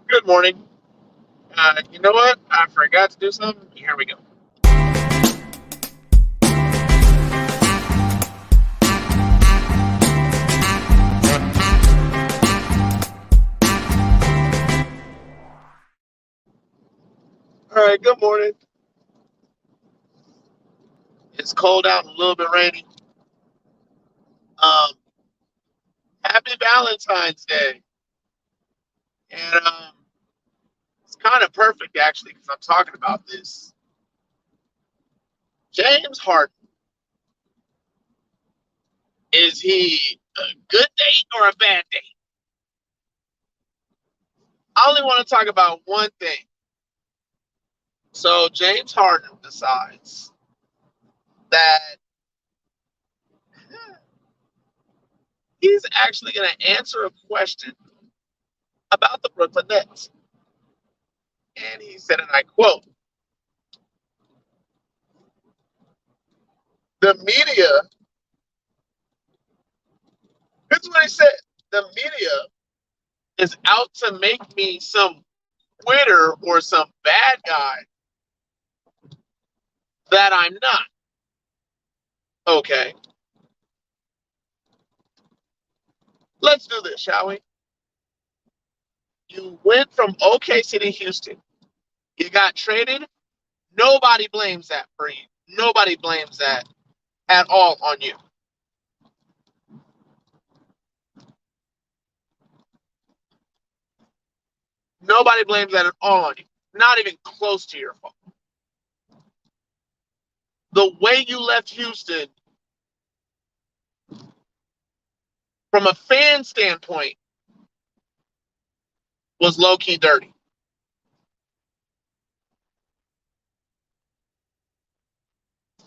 Good morning. You know what? I forgot to do something. Here we go. All right. Good morning. It's cold out and a little bit rainy. Um, Happy Valentine's Day, and it's kind of perfect actually because I'm talking about this. James Harden, is he a good date or a bad date? I only want to talk about one thing. So James Harden decides that he's actually going to answer a question about the Brooklyn Nets. And he said, and I quote, the media, this is what he said, the media is out to make me some quitter or some bad guy that I'm not. Okay, let's do this, shall we? You went from OKC to Houston. You got traded. Nobody blames that for you. Nobody blames that at all on you. Nobody blames that at all on you. Not even close to your fault. The way you left Houston, from a fan standpoint, was low key dirty.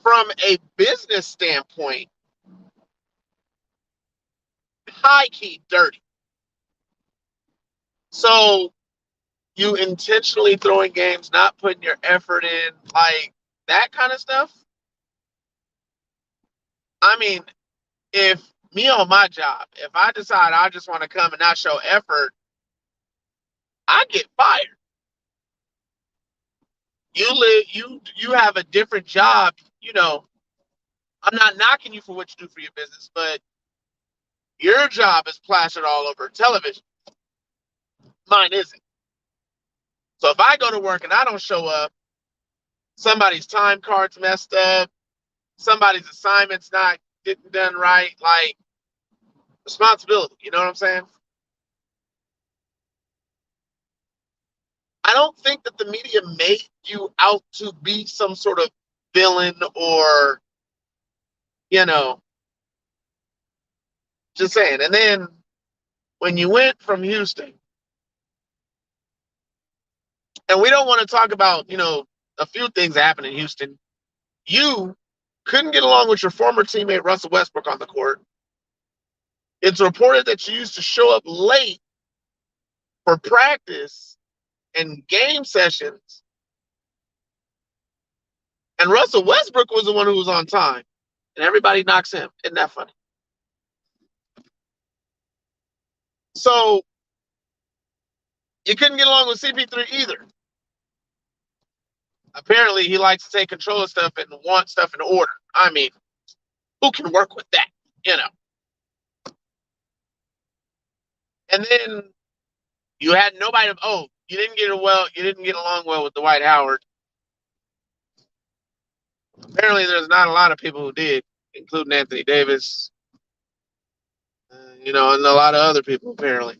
From a business standpoint, high key dirty. So you intentionally throwing games, not putting your effort in, like that kind of stuff. I mean, if me on my job, if I decide I just want to come and not show effort, I get fired. You have a different job, you know. I'm not knocking you for what you do for your business, but your job is plastered all over television. Mine isn't. So if I go to work and I don't show up, somebody's time card's messed up, somebody's assignment's not getting done right, like responsibility, you know what I'm saying? I don't think that the media made you out to be some sort of villain or, you know, just saying. And then when you went from Houston, and we don't want to talk about, a few things that happened in Houston. You couldn't get along with your former teammate Russell Westbrook on the court. It's reported that you used to show up late for practice and game sessions, and Russell Westbrook was the one who was on time, and everybody knocks him. Isn't that funny? So you couldn't get along with CP3 either. Apparently, he likes to take control of stuff and want stuff in order. I mean, who can work with that? You know. And then you had nobody. Oh, you didn't get well. You didn't get along well with Dwight Howard. Apparently, there's not a lot of people who did, including Anthony Davis. And a lot of other people apparently.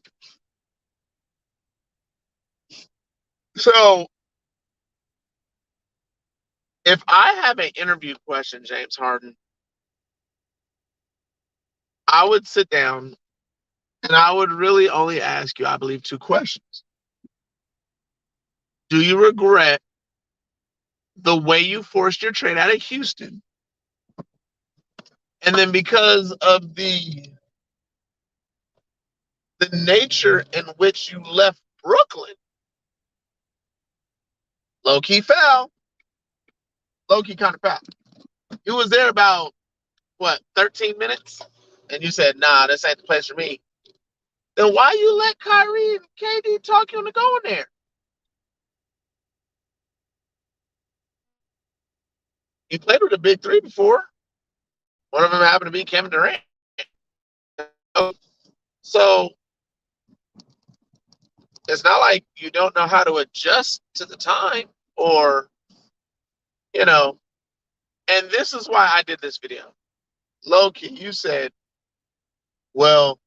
So, if I have an interview question, James Harden, I would sit down and I would really only ask you, I believe, two questions. Do you regret the way you forced your trade out of Houston? And then because of the nature in which you left Brooklyn, low key foul, low key kind of foul. You was there about what 13 minutes, and you said, "Nah, this ain't the place for me." then why you let Kyrie and KD talk you into going there? You played with a big three before. One of them happened to be Kevin Durant. So it's not like you don't know how to adjust to the time or, you know, and this is why I did this video. Loki, you said, well,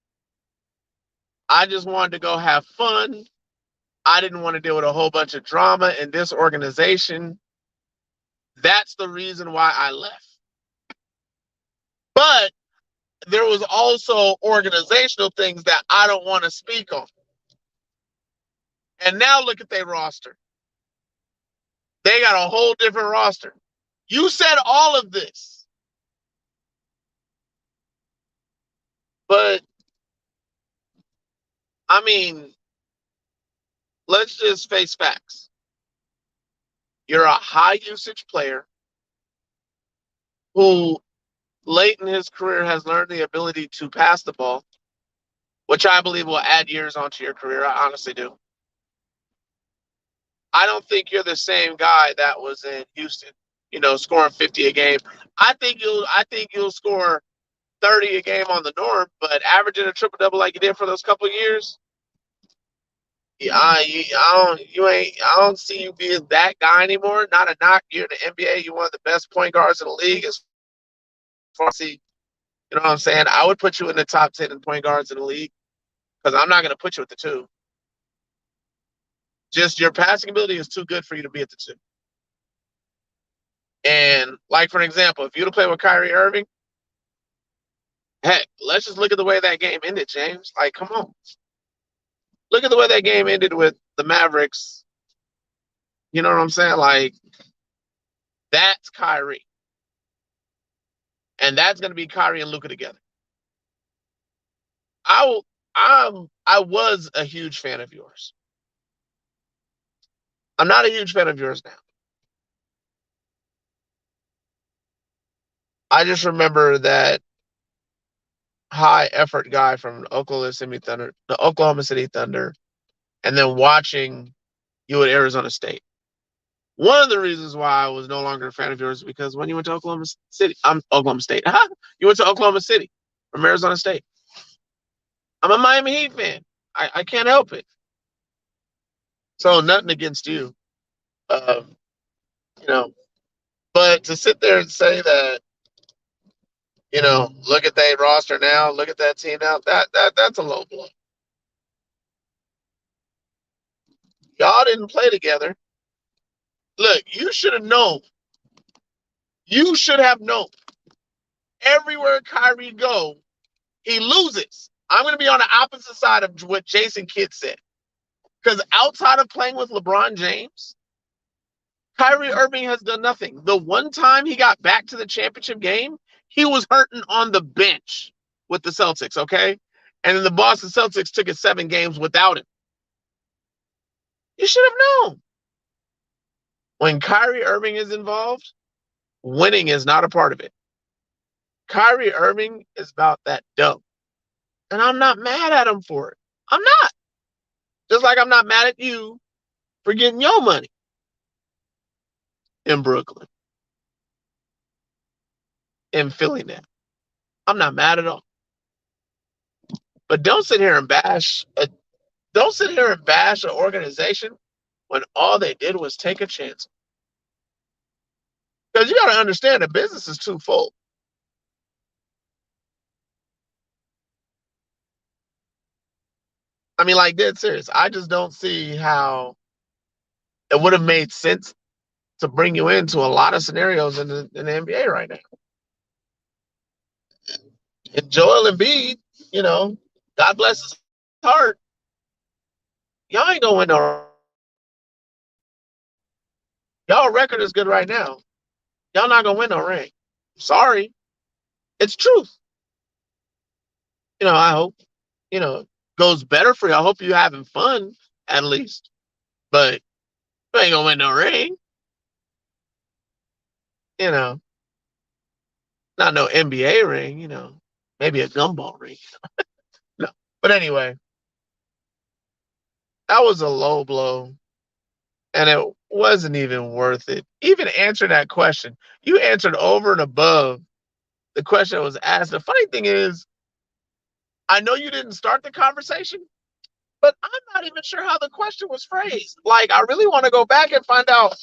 I just wanted to go have fun. I didn't want to deal with a whole bunch of drama in this organization. That's the reason why I left. But there was also organizational things that I don't want to speak on. And now look at their roster. They got a whole different roster. You said all of this. But, I mean, let's just face facts. You're a high usage player who late in his career has learned the ability to pass the ball, which I believe will add years onto your career. I honestly do. I don't think you're the same guy that was in Houston, scoring 50 a game. I think you'll score 30 a game on the norm, but averaging a triple double like you did for those couple of years, yeah, I don't see you being that guy anymore. Not a knock. You're in the NBA. You're one of the best point guards in the league. As far as you know what I'm saying? I would put you in the top 10 in point guards in the league because I'm not going to put you at the two. Just your passing ability is too good for you to be at the two. And like for an example, if you'd have played with Kyrie Irving, heck, let's just look at the way that game ended, James. Like, come on. Look at the way that game ended with the Mavericks. You know what I'm saying? Like, that's Kyrie. And that's going to be Kyrie and Luka together. I was a huge fan of yours. I'm not a huge fan of yours now. I just remember that high effort guy from the Oklahoma City Thunder, and then watching you at Arizona State. One of the reasons why I was no longer a fan of yours is because when you went to Oklahoma City, I'm Oklahoma State. You went to Oklahoma City from Arizona State. I'm a Miami Heat fan. I can't help it. So nothing against you. Um, you know, but to sit there and say that, look at that roster now, look at that team now, that's a low blow. Y'all didn't play together. Look, you should have known. You should have known. Everywhere Kyrie go, he loses. I'm going to be on the opposite side of what Jason Kidd said. Because outside of playing with LeBron James, Kyrie Irving has done nothing. The one time he got back to the championship game, he was hurting on the bench with the Celtics, okay? And then the Boston Celtics took it 7 games without him. You should have known. When Kyrie Irving is involved, winning is not a part of it. Kyrie Irving is about that dough. And I'm not mad at him for it. I'm not. Just like I'm not mad at you for getting your money in Brooklyn, in Philly now. I'm not mad at all. But don't sit here and bash an organization when all they did was take a chance. Because you got to understand the business is twofold. I mean, like, dead serious. I just don't see how it would have made sense to bring you into a lot of scenarios in the NBA right now. And Joel Embiid, God bless his heart. Y'all ain't gonna win no. Y'all record is good right now. Y'all not gonna win no ring. Sorry, it's truth. I hope goes better for you. I hope you're having fun at least. But you ain't gonna win no ring. Not no NBA ring. Maybe a gumball ring. No, but anyway. That was a low blow, and it wasn't even worth it. Even answer that question. You answered over and above the question that was asked. The funny thing is, I know you didn't start the conversation, but I'm not even sure how the question was phrased. Like, I really want to go back and find out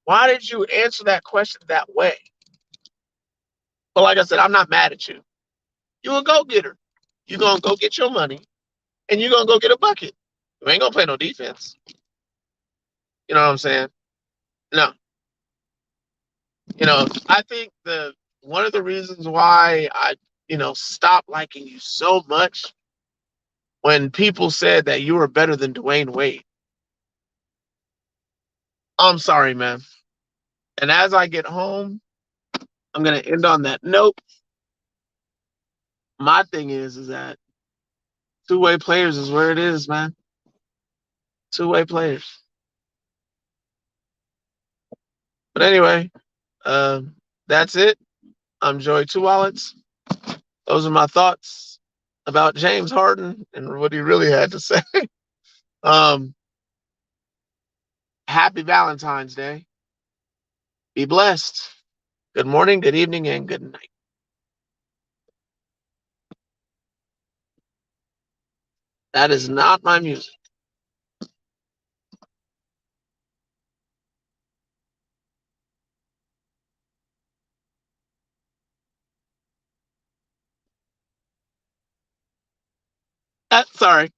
why did you answer that question that way? But like I said, I'm not mad at you. You a go getter. You gonna go get your money, and you gonna go get a bucket. You ain't gonna play no defense. You know what I'm saying? No. I think the one of the reasons why I, stopped liking you so much when people said that you were better than Dwayne Wade. I'm sorry, man. And as I get home, I'm gonna end on that note. My thing is that two-way players is where it is, man. Two-way players. But anyway, that's it. I'm Joey Two Wallets. Those are my thoughts about James Harden and what he really had to say. um, Happy Valentine's Day. Be blessed. Good morning, good evening, and good night. That is not my music. Sorry.